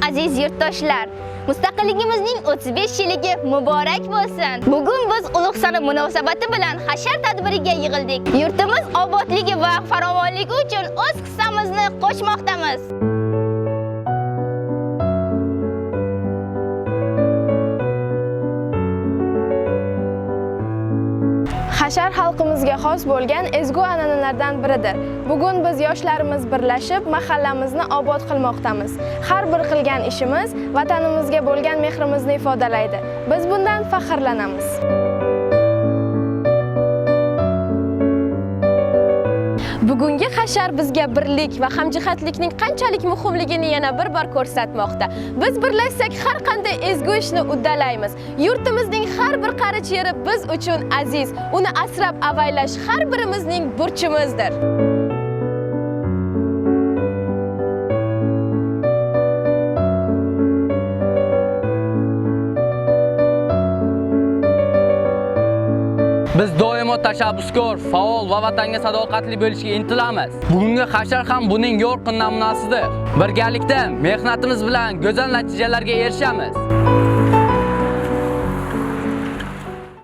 aziz yurtdoshlar, mustaqilligimizning 35 yilligi muborak bo'lsin. Bugun biz ulug' sana munosabati bilan hashar tadbiriga yig'ildik. Yurtimiz obodligi va farovonligi uchun o'z hissamizni qo'shmoqdamiz. Hashar xalqimizga xos bo'lgan ezgu an'analardan biridir. Bugun biz yoshlarimiz birlashib mahallamizni obod qilmoqdamiz. Har bir qilgan ishimiz vatanimizga bo'lgan mehrimizni ifodalaydi. Biz bundan faxrlanamiz. Bugungi hashar bizga birlik va hamjihatlikning qanchalik muhimligini yana bir bor ko'rsatmoqda. Biz birlashsak har qanday ezgu ishni uddalaymiz. Yurtimizning har bir qarich yeri biz uchun aziz. Uni asrab avaylash har birimizning burchimizdir. Biz doimo tashabbuskor, faol va vatanga sadoqatli bo'lishga intilamiz. Bugungi hashar ham buning yorqin namunasidir. Birgalikda mehnatimiz bilan go'zal natijalarga erishamiz.